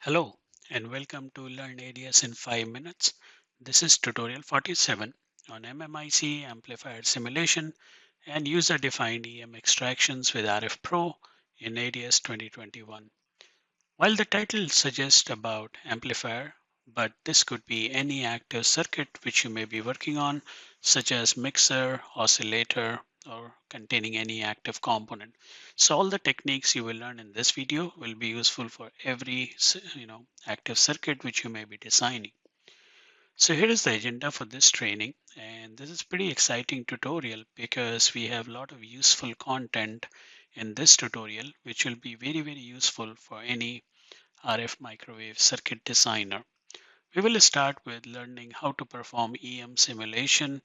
Hello and welcome to Learn ADS in 5 minutes. This is tutorial 47 on MMIC Amplifier simulation and user-defined EM extractions with RFPro in ADS 2021. While the title suggests about amplifier, but this could be any active circuit which you may be working on, such as mixer, oscillator, or containing any active component. So all the techniques you will learn in this video will be useful for every active circuit which you may be designing. So here is the agenda for this training, and this is pretty exciting tutorial because we have a lot of useful content in this tutorial which will be very useful for any RF microwave circuit designer. We will start with learning how to perform EM simulation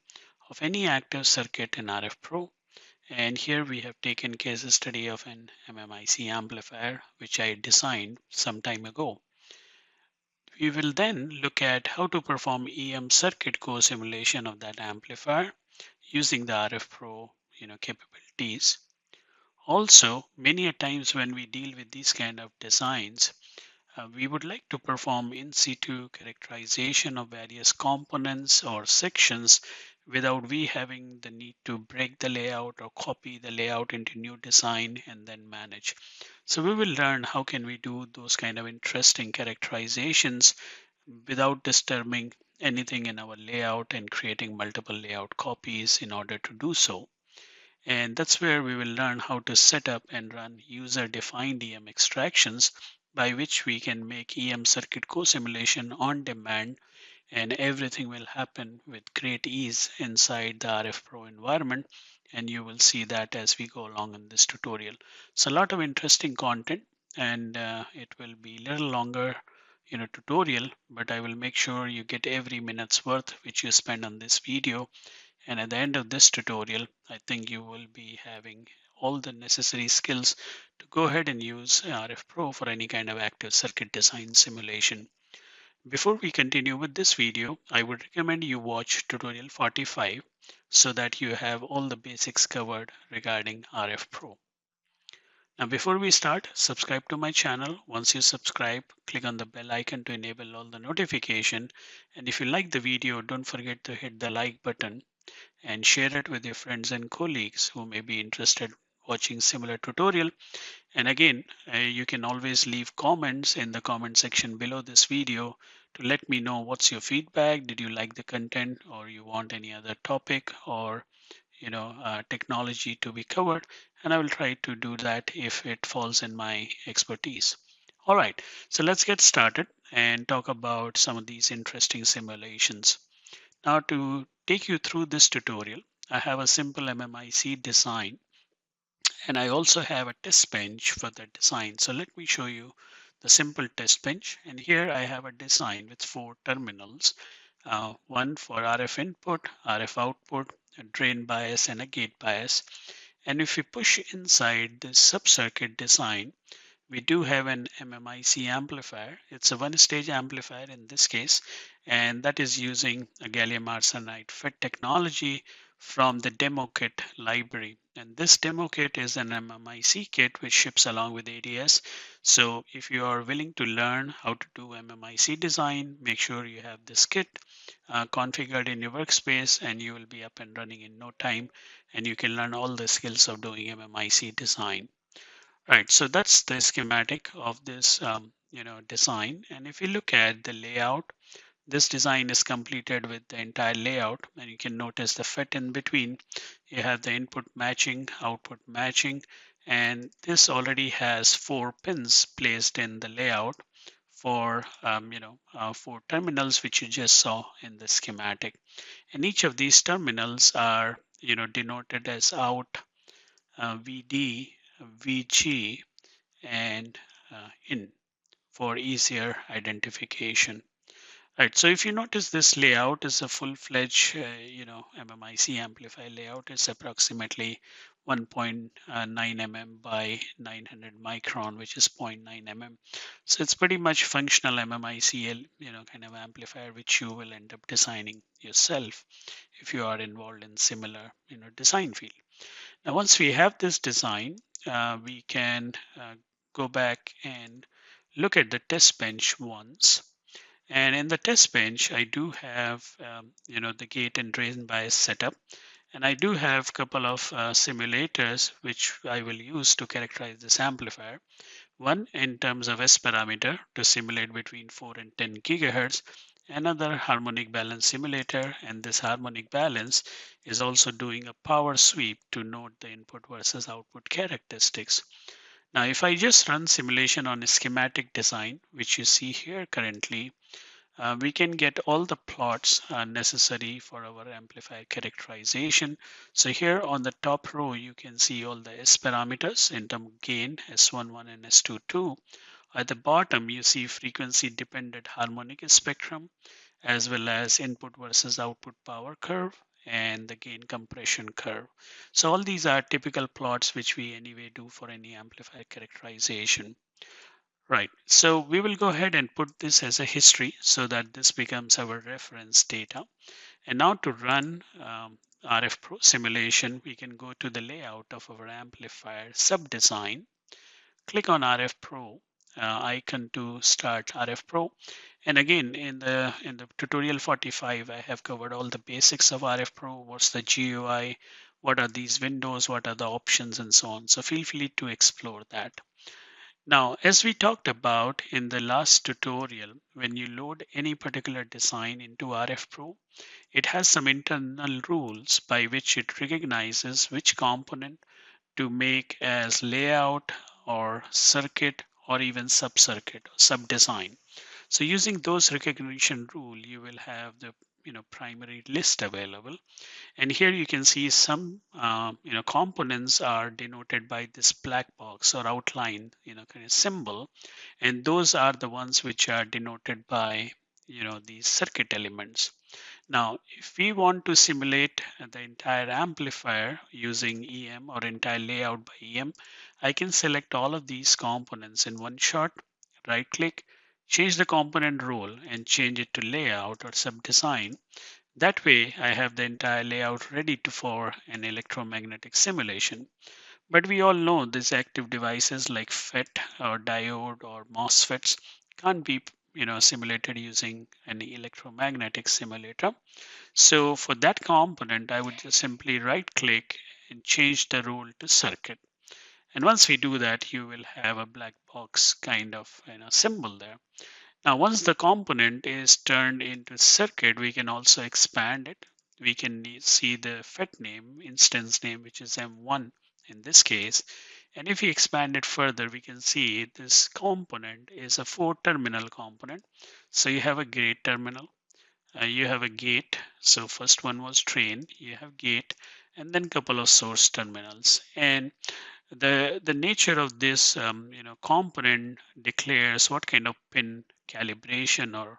of any active circuit in RFPro. And here we have taken case study of an MMIC amplifier, which I designed some time ago. We will then look at how to perform EM circuit co-simulation of that amplifier using the RFPro capabilities. Also, many a times when we deal with these kind of designs, we would like to perform in situ characterization of various components or sections without we having the need to break the layout or copy the layout into new design and then manage. So we will learn how can we do those kind of interesting characterizations without disturbing anything in our layout and creating multiple layout copies in order to do so. And that's where we will learn how to set up and run user-defined EM extractions by which we can make EM circuit co-simulation on demand, and everything will happen with great ease inside the RFPro environment. And you will see that as we go along in this tutorial. So a lot of interesting content, and it will be a little longer tutorial, but I will make sure you get every minute's worth which you spend on this video. And at the end of this tutorial, I think you will be having all the necessary skills to go ahead and use RFPro for any kind of active circuit design simulation. Before we continue with this video, I would recommend you watch tutorial 45 so that you have all the basics covered regarding RFPro. Now, before we start, subscribe to my channel. Once you subscribe, click on the bell icon to enable all the notification. And if you like the video, don't forget to hit the like button and share it with your friends and colleagues who may be interested watching similar tutorial. And again, you can always leave comments in the comment section below this video to let me know what's your feedback. Did you like the content, or you want any other topic or technology to be covered? And I will try to do that if it falls in my expertise. All right, so let's get started and talk about some of these interesting simulations. Now, to take you through this tutorial, I have a simple MMIC design, and I also have a test bench for the design. So let me show you the simple test bench. And here I have a design with 4 terminals, one for RF input, RF output, a drain bias, and a gate bias. And if we push inside this sub-circuit design, we do have an MMIC amplifier. It's a one-stage amplifier in this case, and that is using a gallium arsenide FET technology from the demo kit library. And this demo kit is an MMIC kit which ships along with ADS. So if you are willing to learn how to do MMIC design, make sure you have this kit configured in your workspace, and you will be up and running in no time, and you can learn all the skills of doing MMIC design. Right, so that's the schematic of this design. And if you look at the layout, this design is completed with the entire layout, and you can notice the FET in between. You have the input matching, output matching, and this already has 4 pins placed in the layout for 4 terminals, which you just saw in the schematic. And each of these terminals are denoted as out, VD, VG, and in for easier identification. Right, so if you notice, this layout is a full-fledged MMIC amplifier layout. It's approximately 1.9 mm by 900 micron, which is 0.9 mm. So it's pretty much functional MMIC kind of amplifier, which you will end up designing yourself if you are involved in similar design field. Now, once we have this design, we can go back and look at the test bench once. And in the test bench, I do have, the gate and drain bias setup. And I do have a couple of simulators which I will use to characterize this amplifier. One in terms of S parameter to simulate between 4 and 10 gigahertz, another harmonic balance simulator, and this harmonic balance is also doing a power sweep to note the input versus output characteristics. Now, if I just run simulation on a schematic design, which you see here currently, we can get all the plots necessary for our amplifier characterization. So here on the top row, you can see all the S parameters in terms of gain, S11 and S22. At the bottom, you see frequency dependent harmonic spectrum, as well as input versus output power curve and the gain compression curve. So all these are typical plots which we anyway do for any amplifier characterization. Right, so we will go ahead and put this as a history so that this becomes our reference data. And now to run RFPro simulation, we can go to the layout of our amplifier sub-design, click on RFPro icon to start RFPro. And again, in the tutorial 45, I have covered all the basics of RFPro. What's the GUI? What are these windows? What are the options and so on? So feel free to explore that. Now, as we talked about in the last tutorial, when you load any particular design into RFPro, it has some internal rules by which it recognizes which component to make as layout or circuit or even sub-circuit or sub-design. So using those recognition rule, you will have the primary list available. And here you can see some components are denoted by this black box or outline kind of symbol, and those are the ones which are denoted by these circuit elements. Now, if we want to simulate the entire amplifier using EM or entire layout by EM, I can select all of these components in one shot, right click, change the component role and change it to layout or sub-design. That way, I have the entire layout ready for an electromagnetic simulation. But we all know these active devices like FET or diode or MOSFETs can't be simulated using an electromagnetic simulator. So for that component, I would just simply right click and change the rule to circuit. And once we do that, you will have a black box kind of symbol there. Now, once the component is turned into circuit, we can also expand it. We can see the FET name, instance name, which is M1 in this case. And if we expand it further, we can see this component is a 4-terminal component. So you have a gate terminal, you have a gate. So first one was drain, you have gate, and then couple of source terminals. And the nature of this component declares what kind of pin calibration or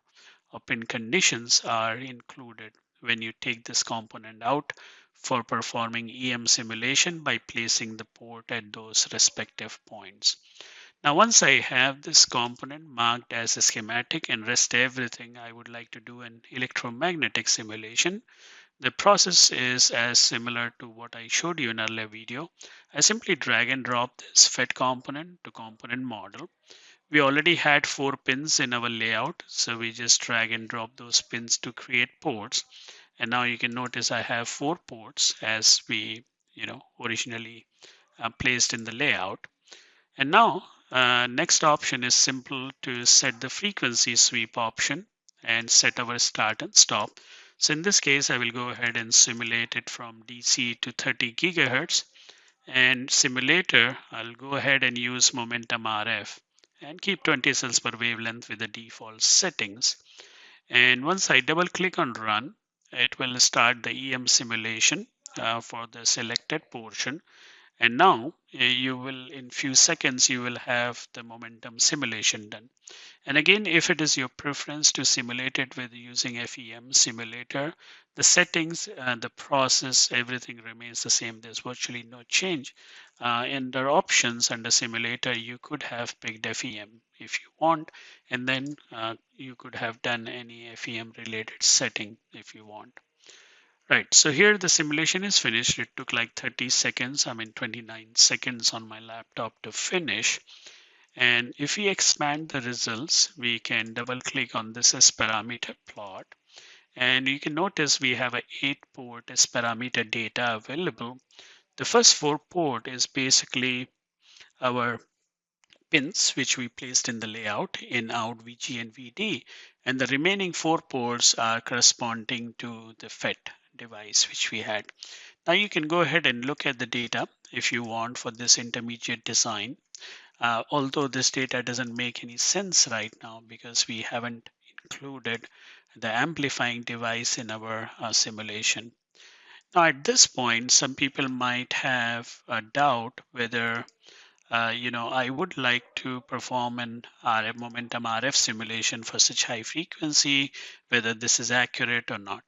pin conditions are included when you take this component out for performing EM simulation by placing the port at those respective points. Now, once I have this component marked as a schematic and rest everything, I would like to do an electromagnetic simulation. The process is as similar to what I showed you in earlier video. I simply drag and drop this FET component to component model. We already had 4 pins in our layout, so we just drag and drop those pins to create ports. And now you can notice I have 4 ports as we originally placed in the layout. And now next option is simple to set the frequency sweep option and set our start and stop. So in this case, I will go ahead and simulate it from DC to 30 gigahertz. And simulator, I'll go ahead and use momentum RF and keep 20 cells per wavelength with the default settings. And once I double click on run, it will start the EM simulation for the selected portion. And now you will, in few seconds, you will have the momentum simulation done. And again, if it is your preference to simulate it with using FEM simulator, the settings, the process, everything remains the same. There's virtually no change. In the options under simulator, you could have picked FEM if you want, and then you could have done any FEM related setting if you want. Right, so here the simulation is finished. It took like 30 seconds, 29 seconds on my laptop to finish. And if we expand the results, we can double click on this S parameter plot. And you can notice we have a 8-port S parameter data available. The first 4 port is basically our pins which we placed in the layout in out VG and VD, and the remaining 4 ports are corresponding to the FET device which we had. Now you can go ahead and look at the data if you want for this intermediate design. Although this data doesn't make any sense right now because we haven't included the amplifying device in our simulation. Now at this point, some people might have a doubt whether I would like to perform an RF momentum RF simulation for such high frequency, whether this is accurate or not.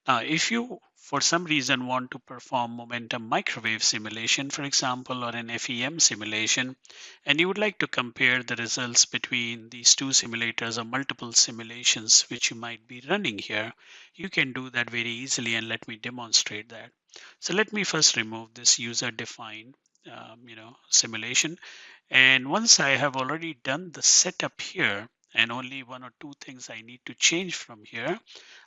Now, if you for some reason want to perform momentum microwave simulation, for example, or an FEM simulation, and you would like to compare the results between these two simulators or multiple simulations which you might be running here, you can do that very easily, and let me demonstrate that. So let me first remove this user defined simulation. And once I have already done the setup here, and only 1 or 2 things I need to change from here,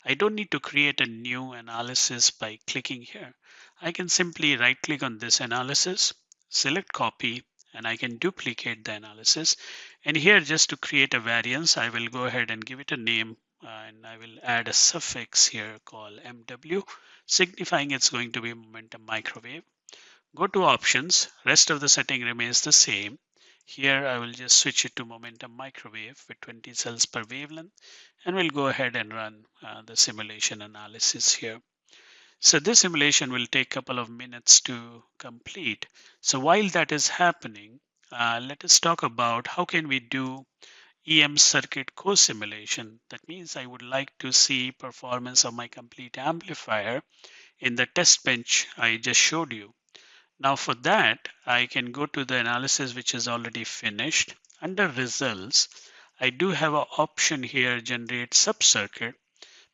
I don't need to create a new analysis by clicking here. I can simply right click on this analysis, select copy, and I can duplicate the analysis. And here, just to create a variance, I will go ahead and give it a name, and I will add a suffix here called MW, signifying it's going to be momentum microwave. Go to options, rest of the setting remains the same. Here I will just switch it to momentum microwave with 20 cells per wavelength, and we'll go ahead and run the simulation analysis here. So this simulation will take a couple of minutes to complete. So while that is happening, let us talk about how can we do EM circuit co-simulation. That means I would like to see performance of my complete amplifier in the test bench I just showed you. Now for that, I can go to the analysis which is already finished. Under results, I do have an option here, generate subcircuit,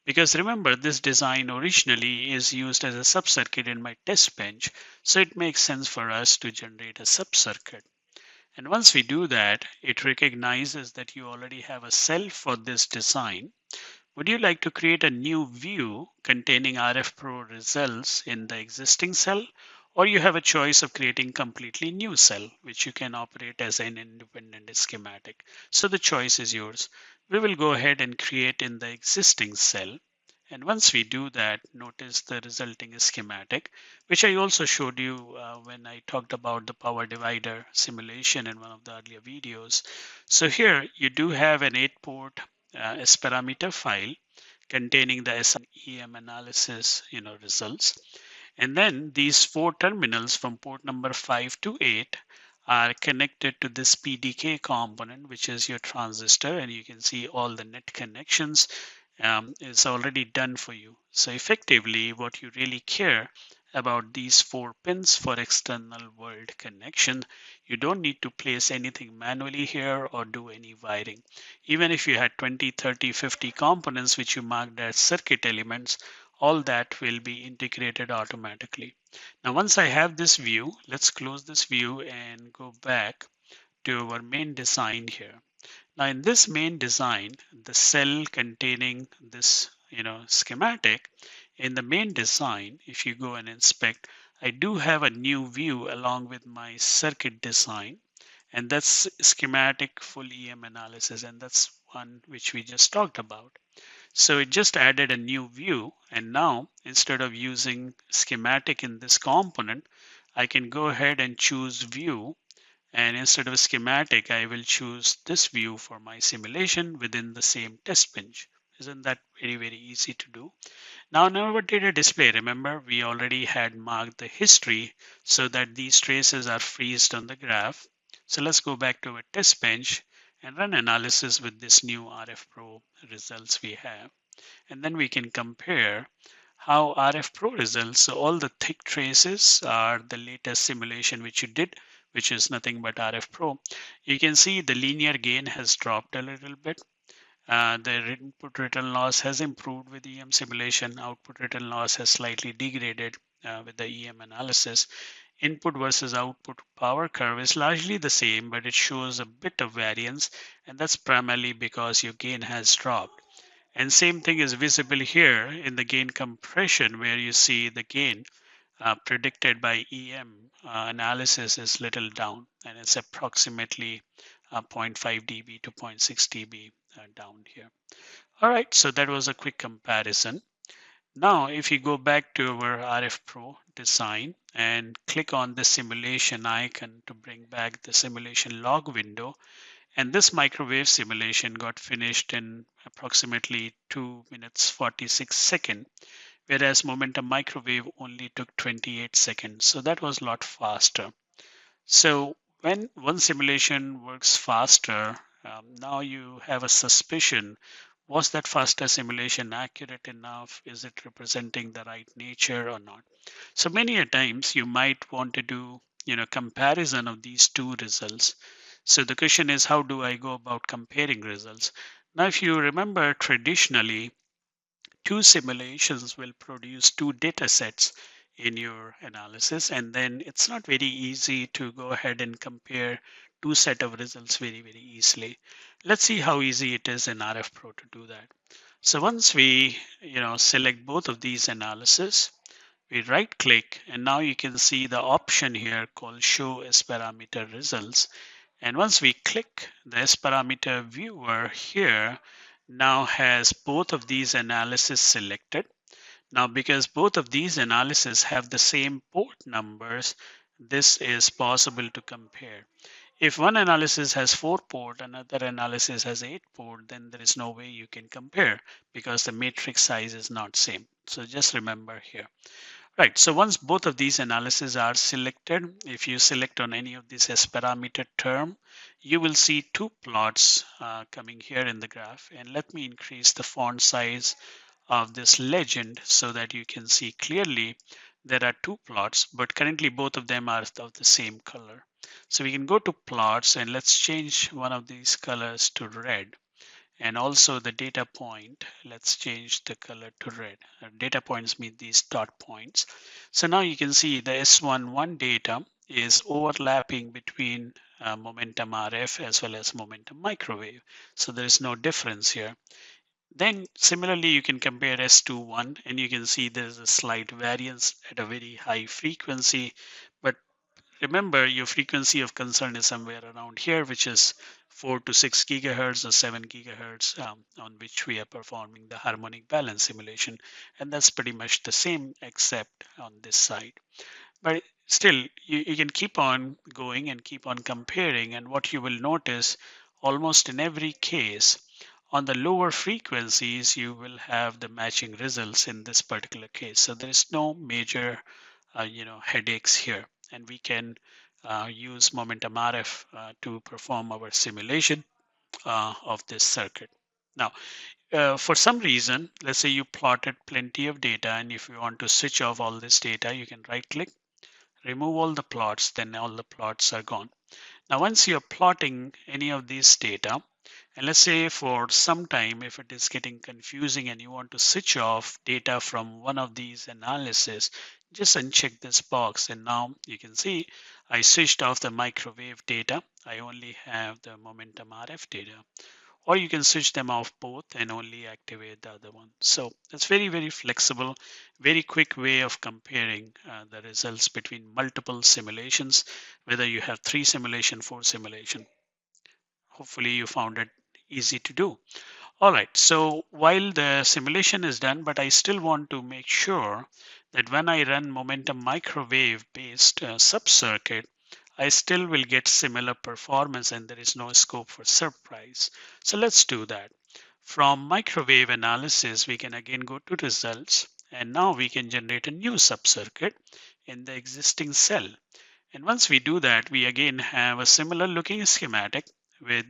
because remember this design originally is used as a subcircuit in my test bench. So it makes sense for us to generate a subcircuit. And once we do that, it recognizes that you already have a cell for this design. Would you like to create a new view containing RFPro results in the existing cell? Or you have a choice of creating completely new cell, which you can operate as an independent schematic. So the choice is yours. We will go ahead and create in the existing cell. And once we do that, notice the resulting schematic, which I also showed you when I talked about the power divider simulation in one of the earlier videos. So here you do have an 8-port S parameter file containing the SEM analysis results. And then these 4 terminals from port number 5 to 8 are connected to this PDK component, which is your transistor, and you can see all the net connections is already done for you. So effectively, what you really care about these 4 pins for external world connection, you don't need to place anything manually here or do any wiring. Even if you had 20, 30, 50 components which you marked as circuit elements, all that will be integrated automatically. Now, once I have this view, let's close this view and go back to our main design here. Now in this main design, the cell containing this schematic, in the main design, if you go and inspect, I do have a new view along with my circuit design, and that's schematic full EM analysis, and that's one which we just talked about. So it just added a new view, and now instead of using schematic in this component, I can go ahead and choose view. And instead of a schematic, I will choose this view for my simulation within the same test bench. Isn't that very, very easy to do? Now in our data display, remember we already had marked the history so that these traces are freezed on the graph. So let's go back to our test bench and run analysis with this new RFPro results we have. And then we can compare how RFPro results. So all the thick traces are the latest simulation which you did, which is nothing but RFPro. You can see the linear gain has dropped a little bit. The input return loss has improved with EM simulation. Output return loss has slightly degraded with the EM analysis. Input versus output power curve is largely the same, but it shows a bit of variance, and that's primarily because your gain has dropped. And same thing is visible here in the gain compression, where you see the gain predicted by EM analysis is little down, and it's approximately 0.5 dB to 0.6 dB down here. All right, so that was a quick comparison. Now, if you go back to our RFPro design and click on the simulation icon to bring back the simulation log window, and this microwave simulation got finished in approximately 2 minutes 46 seconds, whereas momentum microwave only took 28 seconds. So that was a lot faster. So when one simulation works faster, now you have a suspicion. Was that faster simulation accurate enough? Is it representing the right nature or not? So many a times you might want to do, comparison of these two results. So the question is, how do I go about comparing results? Now, if you remember, traditionally, two simulations will produce two data sets in your analysis, and then it's not very easy to go ahead and compare two set of results very easily. Let's see how easy it is in RFPro to do that. So once we select both of these analysis, we right click, and now you can see the option here called show S parameter results. And once we click, the S parameter viewer here now has both of these analysis selected. Now, because both of these analyses have the same port numbers, this is possible to compare. If one analysis has 4 port, another analysis has 8 port, then there is no way you can compare because the matrix size is not same. So just remember here. Right, so once both of these analyses are selected, if you select on any of these S parameter term, you will see two plots coming here in the graph. And let me increase the font size of this legend so that you can see clearly there are two plots, but currently both of them are of the same color. So we can go to plots and let's change one of these colors to red. And also the data point, let's change the color to red. Data points mean these dot points. So now you can see the S11 data is overlapping between momentum RF as well as momentum microwave. So there is no difference here. Then similarly, you can compare S21 and you can see there's a slight variance at a very high frequency, but remember, your frequency of concern is somewhere around here, which is 4 to 6 gigahertz or 7 gigahertz, on which we are performing the harmonic balance simulation. And that's pretty much the same except on this side. But still, you can keep on going and keep on comparing. And what you will notice almost in every case, on the lower frequencies, you will have the matching results in this particular case. So there is no major headaches here, and we can use momentum RF to perform our simulation of this circuit. Now, for some reason, let's say you plotted plenty of data, and if you want to switch off all this data, you can right click, remove all the plots, then all the plots are gone. Now, once you're plotting any of these data, and let's say for some time, if it is getting confusing and you want to switch off data from one of these analysis, just uncheck this box. And now you can see I switched off the microwave data. I only have the momentum RF data. Or you can switch them off both and only activate the other one. So it's very flexible, very quick way of comparing the results between multiple simulations, whether you have 3 simulation, 4 simulation. Hopefully you found it easy to do. All right, so while the simulation is done, but I still want to make sure that when I run momentum microwave based sub-circuit, I still will get similar performance and there is no scope for surprise. So let's do that. From microwave analysis, we can again go to results, and now we can generate a new sub-circuit in the existing cell. And once we do that, we again have a similar looking schematic with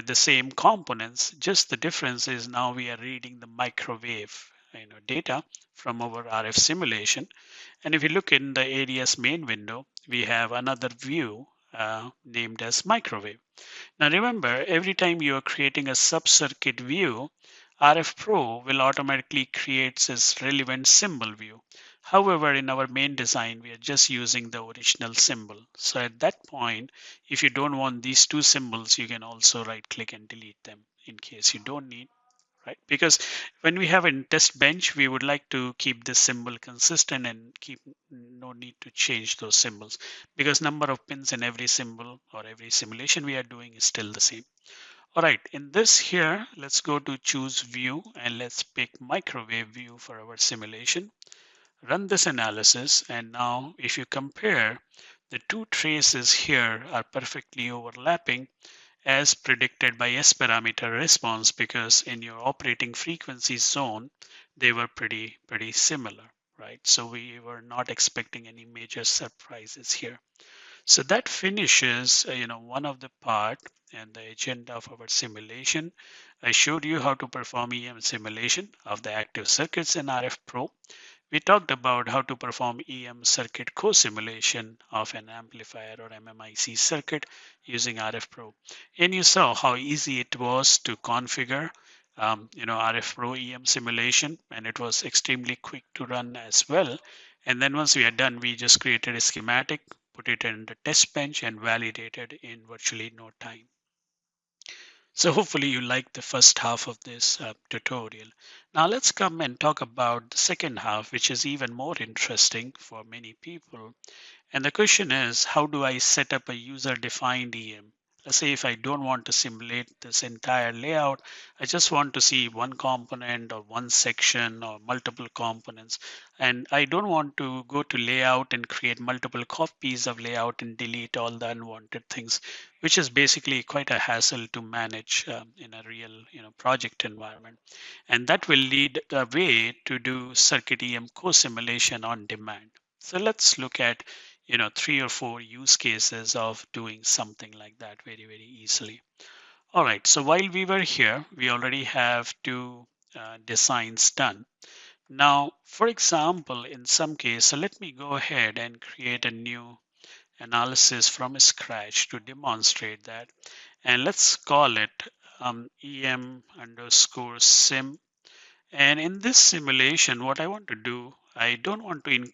the same components. Just the difference is now we are reading the microwave data from our RF simulation. And if you look in the ADS main window, we have another view named as microwave. Now remember, every time you are creating a sub-circuit view, RFPro will automatically create this relevant symbol view. However, in our main design, we are just using the original symbol. So at that point, if you don't want these two symbols, you can also right click and delete them in case you don't need, right? Because when we have a test bench, we would like to keep this symbol consistent and keep no need to change those symbols because number of pins in every symbol or every simulation we are doing is still the same. All right, in this here, let's go to choose view and let's pick microwave view for our simulation. Run this analysis, and now if you compare, the two traces here are perfectly overlapping as predicted by S parameter response, because in your operating frequency zone, they were pretty similar, right? So we were not expecting any major surprises here. So that finishes, one of the part and the agenda of our simulation. I showed you how to perform EM simulation of the active circuits in RFPro. We talked about how to perform EM circuit co-simulation of an amplifier or MMIC circuit using RFPro. And you saw how easy it was to configure RFPro EM simulation, and it was extremely quick to run as well. And then once we are done, we just created a schematic, put it in the test bench and validated in virtually no time. So hopefully you like the first half of this tutorial. Now let's come and talk about the second half, which is even more interesting for many people. And the question is, how do I set up a user-defined EM? Let's say if I don't want to simulate this entire layout, I just want to see one component or one section or multiple components. And I don't want to go to layout and create multiple copies of layout and delete all the unwanted things, which is basically quite a hassle to manage in a real project environment. And that will lead the way to do circuit EM co-simulation on demand. So let's look at 3 or 4 use cases of doing something like that very easily. All right, so while we were here, we already have two designs done. Now, for example, in some case, so let me go ahead and create a new analysis from scratch to demonstrate that. And let's call it EM underscore sim. And in this simulation, what I want to do, I don't want to include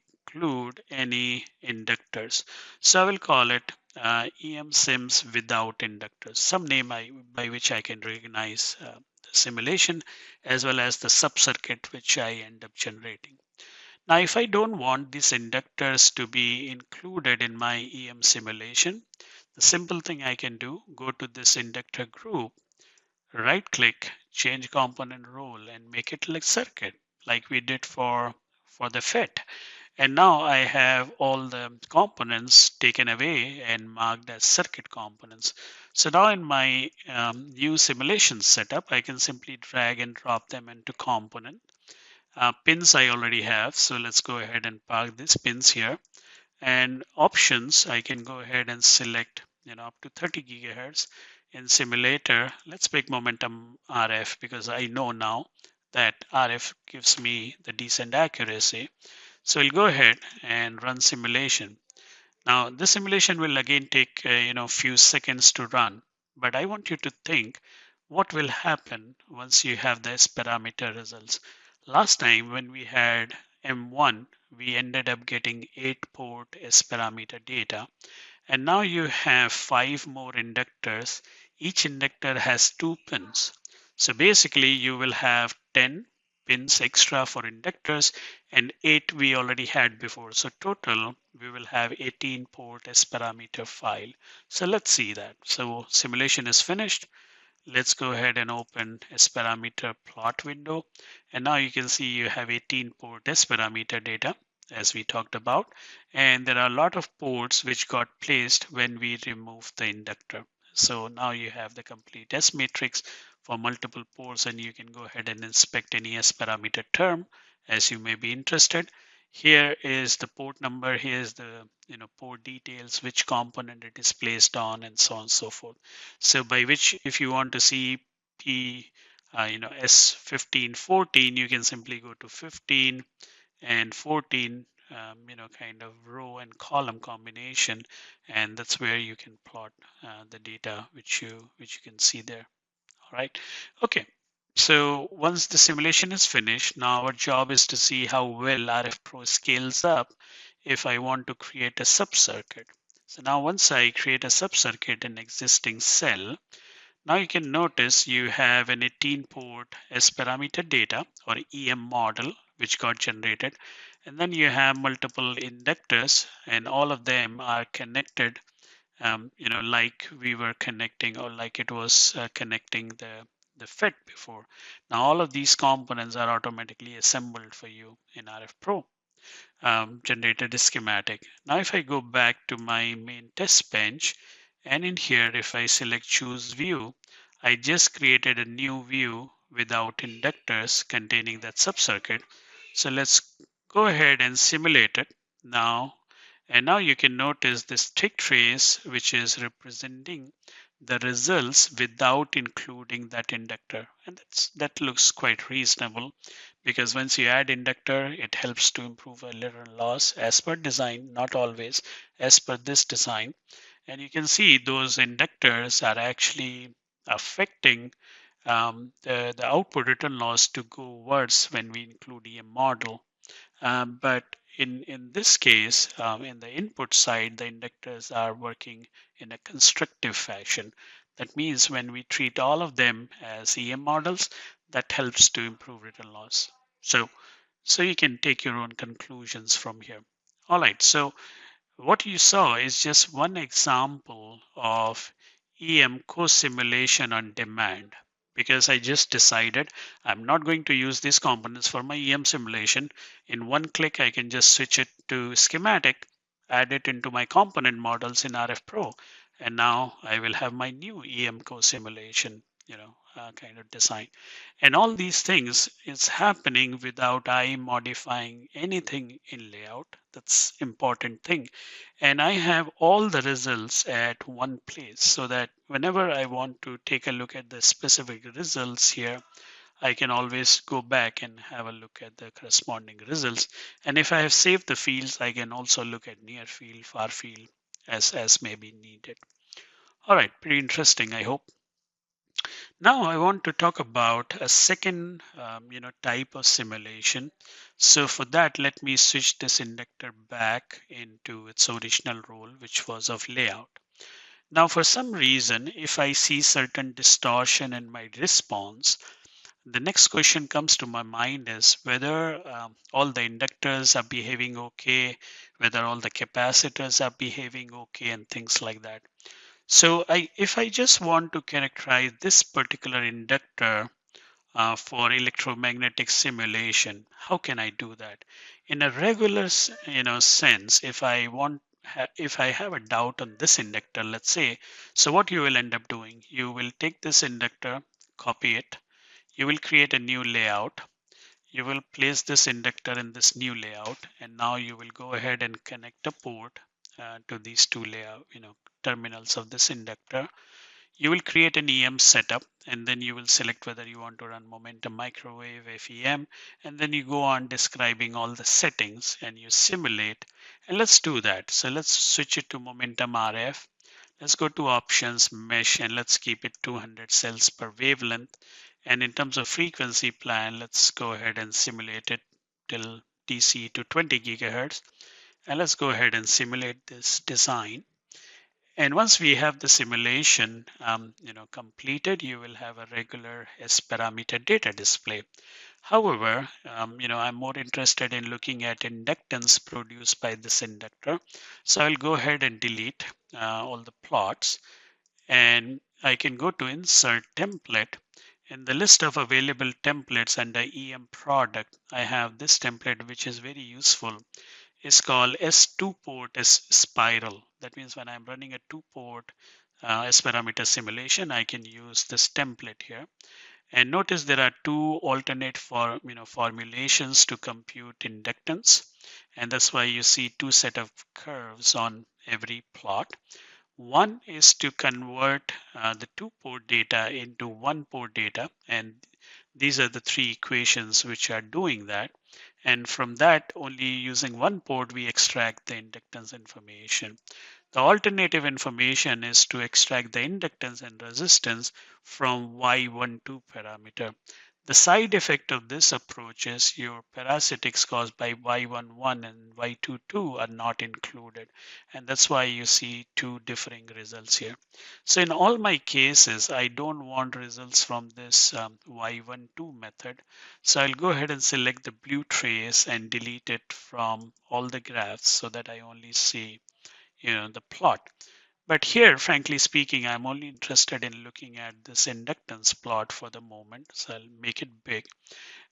any inductors. So I will call it EM sims without inductors, some name by which I can recognize the simulation as well as the sub-circuit which I end up generating. Now, if I don't want these inductors to be included in my EM simulation, the simple thing I can do, go to this inductor group, right click, change component role and make it like circuit, like we did for the FET. And now I have all the components taken away and marked as circuit components. So now in my new simulation setup, I can simply drag and drop them into component. Pins I already have, so let's go ahead and park these pins here. And options, I can go ahead and select up to 30 gigahertz. In simulator, let's pick momentum RF because I know now that RF gives me the decent accuracy. So we'll go ahead and run simulation. Now this simulation will again take few seconds to run, but I want you to think what will happen once you have the S parameter results. Last time when we had M1, we ended up getting 8-port S parameter data. And now you have 5 more inductors. Each inductor has 2 pins. So basically you will have 10 pins extra for inductors and 8 we already had before. So total we will have 18 port S parameter file. So let's see that. So simulation is finished. Let's go ahead and open S parameter plot window. And now you can see you have 18 port S parameter data as we talked about. And there are a lot of ports which got placed when we removed the inductor. So now you have the complete S matrix for multiple ports, and you can go ahead and inspect any S parameter term as you may be interested. Here is the port number, here's the port details, which component it is placed on, and so on and so forth. So by which if you want to see P S1514, you can simply go to 15 and 14 kind of row and column combination, and that's where you can plot the data which you can see there. All right, okay. So once the simulation is finished, now our job is to see how well RFPro scales up if I want to create a subcircuit. So now once I create a subcircuit in existing cell, now you can notice you have an 18 port S parameter data or EM model which got generated. And then you have multiple inductors and all of them are connected, like we were connecting or like it was connecting the FET before. Now all of these components are automatically assembled for you in RFPro, generated a schematic. Now if I go back to my main test bench, and in here if I select choose view, I just created a new view without inductors containing that subcircuit. So let's go ahead and simulate it now. And now you can notice this tick trace, which is representing the results without including that inductor. And that looks quite reasonable, because once you add inductor, it helps to improve a little loss as per design, not always as per this design. And you can see those inductors are actually affecting the output return loss to go worse when we include EM model. But in this case, in the input side, the inductors are working in a constructive fashion. That means when we treat all of them as EM models, that helps to improve return loss. So you can take your own conclusions from here. All right, so what you saw is just one example of EM co-simulation on demand, because I just decided I'm not going to use these components for my EM simulation. In one click, I can just switch it to schematic, add it into my component models in RFPro, and now I will have my new EM co-simulation, kind of design. And all these things is happening without I modifying anything in layout. That's important thing. And I have all the results at one place, so that whenever I want to take a look at the specific results here, I can always go back and have a look at the corresponding results. And if I have saved the fields, I can also look at near field, far field as may be needed. All right, pretty interesting, I hope. Now I want to talk about a second type of simulation. So for that, let me switch this inductor back into its original role, which was of layout. Now for some reason, if I see certain distortion in my response, the next question comes to my mind is whether all the inductors are behaving okay, whether all the capacitors are behaving okay, and things like that. So if I just want to characterize this particular inductor for electromagnetic simulation, how can I do that? In a regular, sense, if I have a doubt on this inductor, let's say, so what you will end up doing, you will take this inductor, copy it, you will create a new layout, you will place this inductor in this new layout, and now you will go ahead and connect a port to these two layout, terminals of this inductor. You will create an EM setup, and then you will select whether you want to run momentum microwave, FEM, and then you go on describing all the settings and you simulate. And let's do that. So let's switch it to momentum RF. Let's go to options, mesh, and let's keep it 200 cells per wavelength. And in terms of frequency plan, let's go ahead and simulate it till DC to 20 gigahertz. And let's go ahead and simulate this design. And once we have the simulation completed, you will have a regular S parameter data display. However, I'm more interested in looking at inductance produced by this inductor. So I'll go ahead and delete all the plots, and I can go to insert template. In the list of available templates under EM product, I have this template, which is very useful. Is called S2 port S spiral. That means when I'm running a 2-port S parameter simulation, I can use this template here. And notice there are two alternate formulations to compute inductance, and that's why you see two set of curves on every plot. One is to convert the 2-port data into 1-port data, and these are the three equations which are doing that. And from that, only using 1 port, we extract the inductance information. The alternative information is to extract the inductance and resistance from Y12 parameter. The side effect of this approach is your parasitics caused by Y11 and Y22 are not included. And that's why you see two differing results here. So in all my cases, I don't want results from this Y12 method. So I'll go ahead and select the blue trace and delete it from all the graphs so that I only see the plot. But here, frankly speaking, I'm only interested in looking at this inductance plot for the moment. So I'll make it big.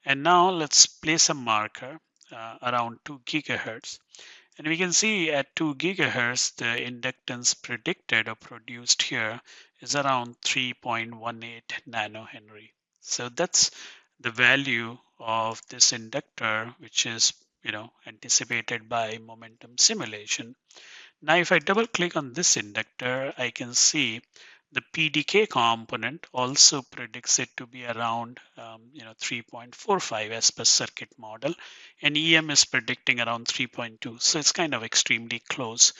And now let's place a marker around 2 gigahertz. And we can see at 2 gigahertz, the inductance predicted or produced here is around 3.18 nanohenry. So that's the value of this inductor, which is anticipated by momentum simulation. Now, if I double click on this inductor, I can see the PDK component also predicts it to be around 3.45 as per circuit model, and EM is predicting around 3.2. So it's kind of extremely close,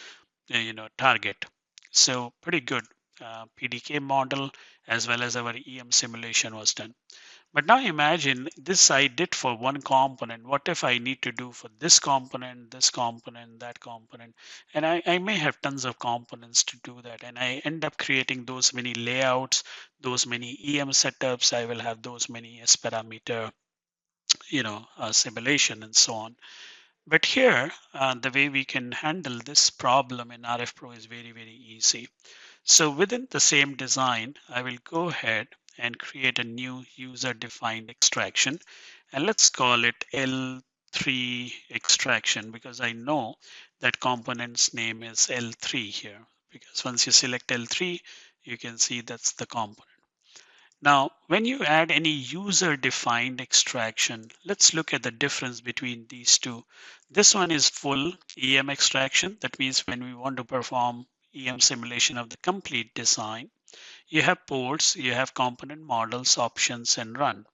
target. So pretty good PDK model as well as our EM simulation was done. But now imagine this I did for one component. What if I need to do for this component, that component? And I may have tons of components to do that. And I end up creating those many layouts, those many EM setups. I will have those many S parameter, simulation and so on. But here, the way we can handle this problem in RFPro is very, very easy. So within the same design, I will go ahead and create a new user-defined extraction. And let's call it L3 extraction because I know that component's name is L3 here. Because once you select L3, you can see that's the component. Now, when you add any user-defined extraction, let's look at the difference between these two. This one is full EM extraction. That means when we want to perform EM simulation of the complete design, you have ports, you have component models, options, and run.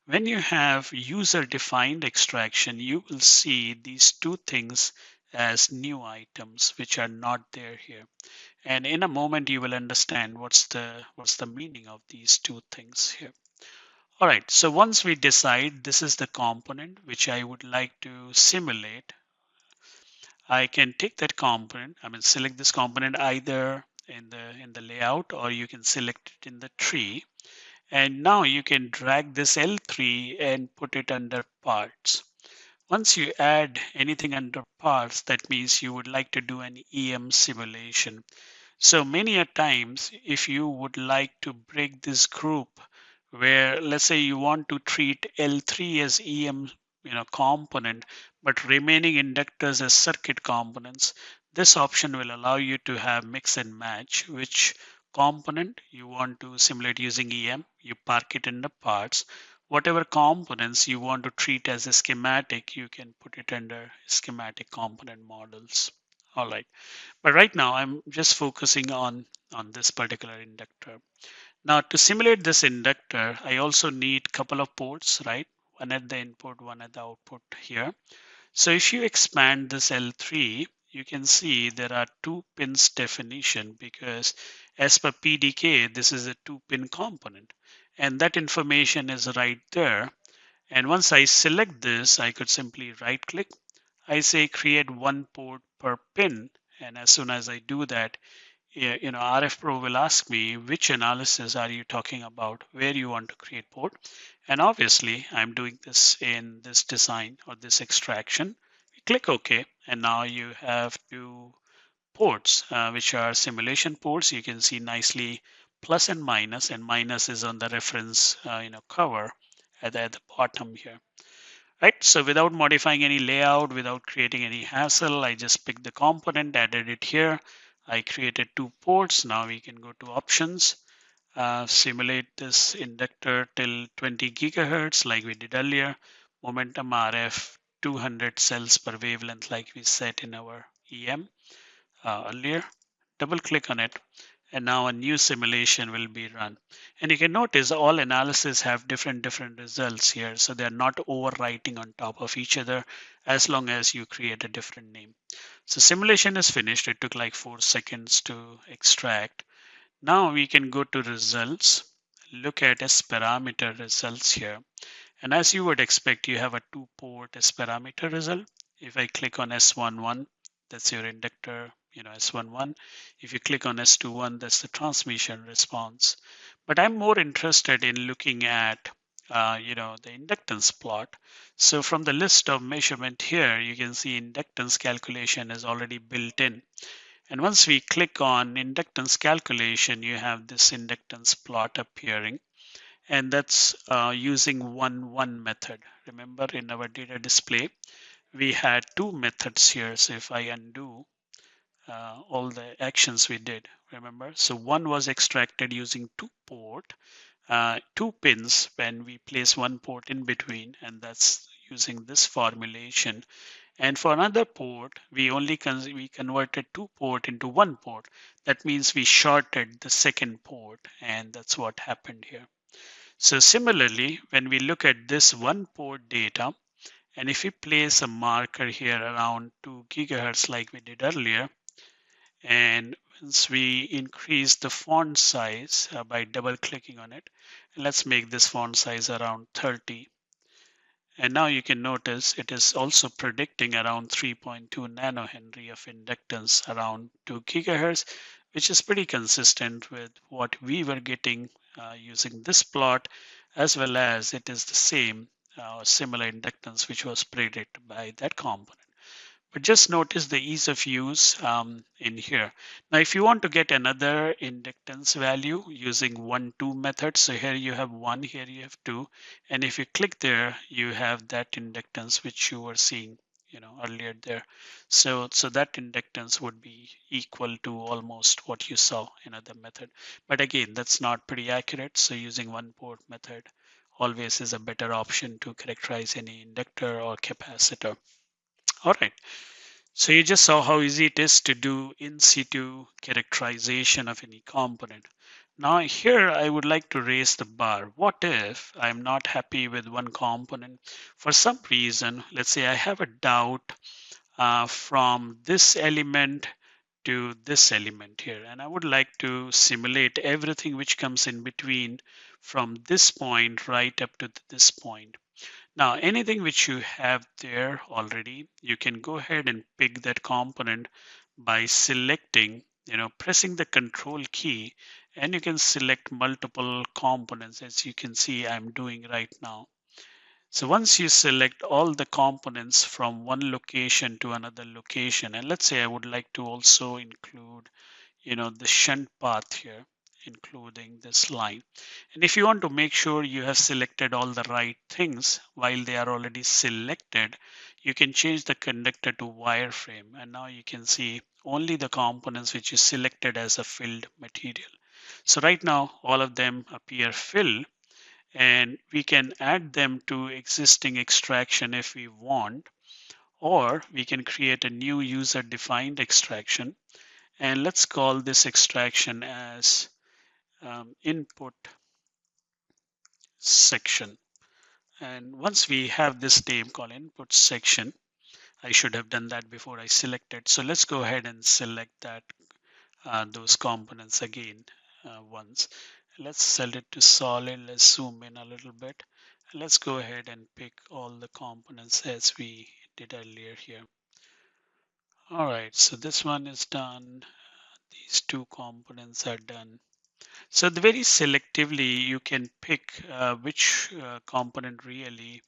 When you have user-defined extraction, you will see these two things as new items, which are not there here. And in a moment, you will understand what's the meaning of these two things here. All right, so once we decide this is the component which I would like to simulate, I can take that component, select this component either in the layout or you can select it in the tree. And now you can drag this L3 and put it under parts. Once you add anything under parts, that means you would like to do an EM simulation. So many a times, if you would like to break this group where let's say you want to treat L3 as EM component, but remaining inductors as circuit components, this option will allow you to have mix and match which component you want to simulate using EM, you park it in the parts. Whatever components you want to treat as a schematic, you can put it under schematic component models. All right. But right now I'm just focusing on this particular inductor. Now to simulate this inductor, I also need a couple of ports, right? One at the input, one at the output here. So if you expand this L3, you can see there are 2 pins definition because as per PDK, this is a 2-pin component. And that information is right there. And once I select this, I could simply right click. I say create 1 port per pin. And as soon as I do that, RFPro will ask me which analysis are you talking about, where you want to create port. And obviously I'm doing this in this design or this extraction. You click OK, and now you have 2 ports, which are simulation ports. You can see nicely plus and minus is on the reference cover at the bottom here. Right, so without modifying any layout, without creating any hassle, I just picked the component, added it here. I created 2 ports. Now we can go to options, simulate this inductor till 20 gigahertz like we did earlier, momentum RF 200 cells per wavelength like we set in our EM earlier. Double click on it, and now a new simulation will be run. And you can notice all analysis have different results here, so they're not overwriting on top of each other. as long as you create a different name. So simulation is finished. It took like 4 seconds to extract. Now we can go to results, look at S parameter results here. And as you would expect, you have a 2-port S parameter result. If I click on S11, that's your inductor, S11. If you click on S21, that's the transmission response. But I'm more interested in looking at, the inductance plot. So from the list of measurement here, you can see inductance calculation is already built in. And once we click on inductance calculation, you have this inductance plot appearing. And that's using one method. Remember, in our data display, we had 2 methods here. So if I undo all the actions we did, remember, so one was extracted using 2-port, 2 pins when we place 1 port in between, and that's using this formulation. And for another port, we converted 2 port into 1 port. That means we shorted the second port, and that's what happened here. So similarly, when we look at this 1-port data, and if we place a marker here around 2 gigahertz like we did earlier, and once we increase the font size by double clicking on it, let's make this font size around 30. And now you can notice it is also predicting around 3.2 nanohenry of inductance around 2 gigahertz, which is pretty consistent with what we were getting using this plot, as well as it is the same similar inductance which was predicted by that component. But just notice the ease of use in here. Now, if you want to get another inductance value using 1-2 method, so here you have 1, here you have 2, and if you click there, you have that inductance which you were seeing, earlier there. So that inductance would be equal to almost what you saw in other method. But again, that's not pretty accurate. So using 1-port method always is a better option to characterize any inductor or capacitor. All right. So you just saw how easy it is to do in situ characterization of any component. Now here I would like to raise the bar. What if I'm not happy with one component for some reason? Let's say I have a doubt from this element to this element here, and I would like to simulate everything which comes in between from this point right up to this point. Now, anything which you have there already, you can go ahead and pick that component by selecting, pressing the control key, and you can select multiple components, as you can see I'm doing right now. So once you select all the components from one location to another location, and let's say I would like to also include, the shunt path here, including this line. And if you want to make sure you have selected all the right things while they are already selected, you can change the conductor to wireframe. And now you can see only the components which you selected as a filled material. So right now, all of them appear filled, and we can add them to existing extraction if we want, or we can create a new user defined extraction. And let's call this extraction as input section. And once we have this name called input section, I should have done that before I selected. So let's go ahead and select that those components again once. Let's set it to solid. Let's zoom in a little bit. Let's go ahead and pick all the components as we did earlier here. All right, so this one is done. These 2 components are done. So very selectively, you can pick which component really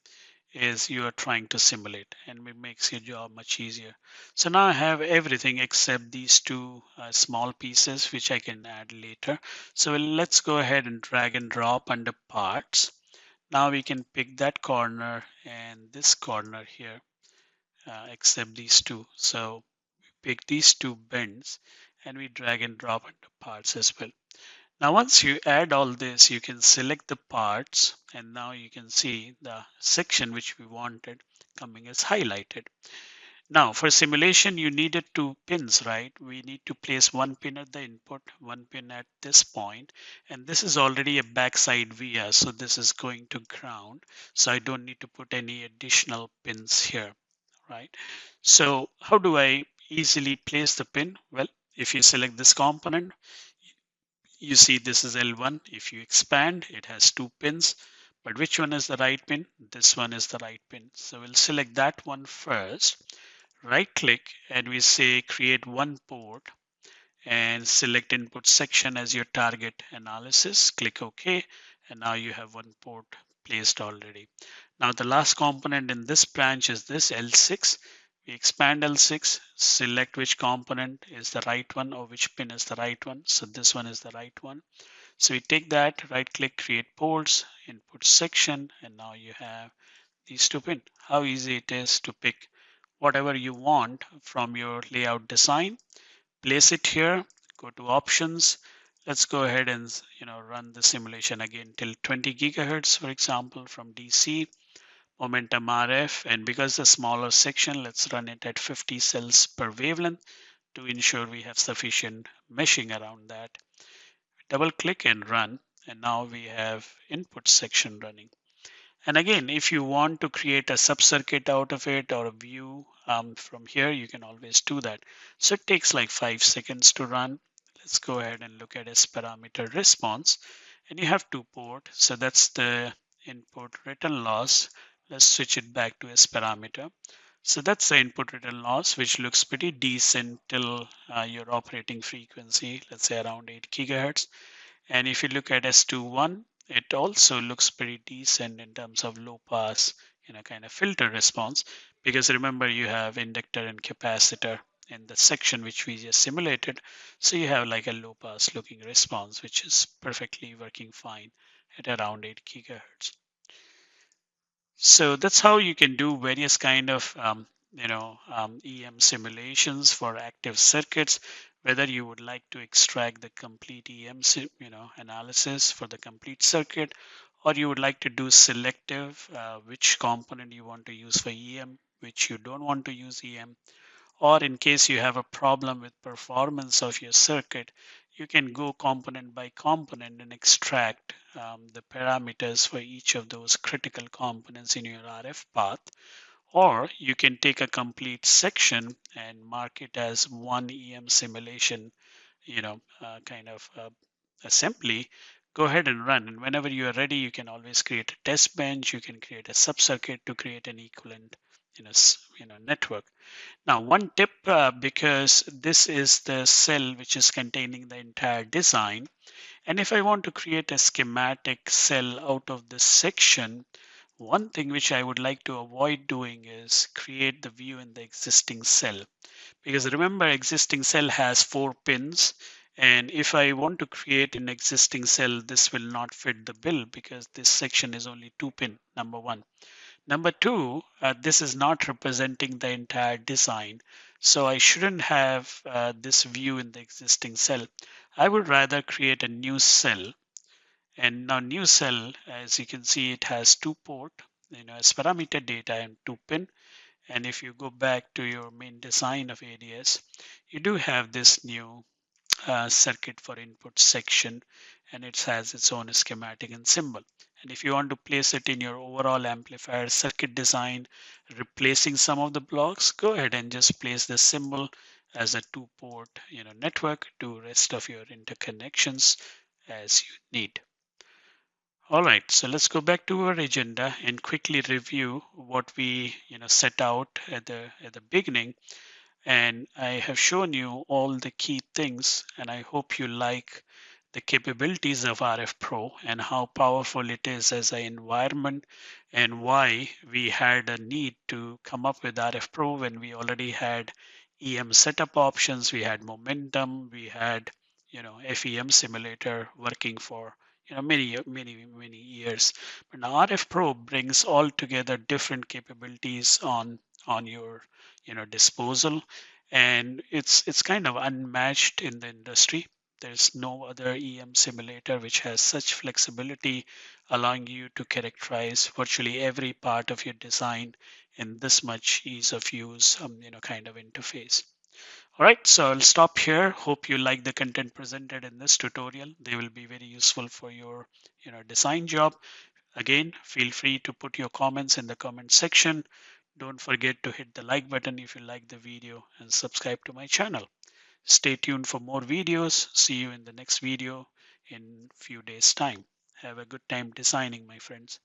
is you are trying to simulate, and it makes your job much easier. So now I have everything except these 2 small pieces, which I can add later. So let's go ahead and drag and drop under parts. Now we can pick that corner and this corner here, except these 2. So we pick these 2 bends and we drag and drop under parts as well. Now, once you add all this, you can select the parts, and now you can see the section which we wanted coming as highlighted. Now, for simulation, you needed 2 pins, right? We need to place 1 pin at the input, 1 pin at this point, and this is already a backside via, so this is going to ground. So I don't need to put any additional pins here, right? So how do I easily place the pin? Well, if you select this component, you see this is L1. If you expand, it has 2 pins. But which one is the right pin? This one is the right pin. So we'll select that one first. Right click and we say create one port and select input section as your target analysis. Click OK. And now you have one port placed already. Now the last component in this branch is this L6. We expand L6, select which component is the right one or which pin is the right one. So this one is the right one. So we take that, right click, create ports, input section, and now you have these 2 pins. How easy it is to pick whatever you want from your layout design. Place it here, go to options. Let's go ahead and run the simulation again till 20 gigahertz, for example, from DC, momentum RF, and because the smaller section, let's run it at 50 cells per wavelength to ensure we have sufficient meshing around that. Double click and run, and now we have input section running. And again, if you want to create a sub-circuit out of it or a view from here, you can always do that. So it takes like 5 seconds to run. Let's go ahead and look at S parameter response. And you have 2 port. So that's the input return loss. Let's switch it back to S parameter. So that's the input return loss, which looks pretty decent till your operating frequency, let's say around 8 gigahertz. And if you look at S21, it also looks pretty decent in terms of low pass, kind of filter response, because remember you have inductor and capacitor in the section which we just simulated. So you have like a low pass looking response, which is perfectly working fine at around 8 gigahertz. So that's how you can do various kind of EM simulations for active circuits, whether you would like to extract the complete EM analysis for the complete circuit, or you would like to do selective, which component you want to use for EM, which you don't want to use EM, or in case you have a problem with performance of your circuit, you can go component by component and extract the parameters for each of those critical components in your RF path. Or you can take a complete section and mark it as one EM simulation, kind of assembly. Go ahead and run. And whenever you are ready, you can always create a test bench. You can create a sub-circuit to create an equivalent, network. Now, one tip, because this is the cell which is containing the entire design. And if I want to create a schematic cell out of this section, one thing which I would like to avoid doing is create the view in the existing cell. Because remember, existing cell has 4 pins. And if I want to create an existing cell, this will not fit the bill because this section is only 2 pin, number one. Number two, this is not representing the entire design. So I shouldn't have this view in the existing cell. I would rather create a new cell. And now new cell, as you can see, it has 2 port, as parameter data and 2 pin. And if you go back to your main design of ADS, you do have this new circuit for input section, and it has its own schematic and symbol. And if you want to place it in your overall amplifier circuit design, replacing some of the blocks, go ahead and just place the symbol as a 2-port network to rest of your interconnections as you need. All right, so let's go back to our agenda and quickly review what we set out at the beginning. And I have shown you all the key things, and I hope you like the capabilities of RFPro and how powerful it is as an environment, and why we had a need to come up with RFPro when we already had EM setup options, we had momentum, we had FEM simulator working for many years. But now RFPro brings all together different capabilities on your disposal, and it's kind of unmatched in the industry. There's no other EM simulator which has such flexibility, allowing you to characterize virtually every part of your design in this much ease of use kind of interface. All right, so I'll stop here. Hope you like the content presented in this tutorial. They will be very useful for your design job. Again, feel free to put your comments in the comment section. Don't forget to hit the like button if you like the video and subscribe to my channel. Stay tuned for more videos. See you in the next video in few days time. Have a good time designing, my friends.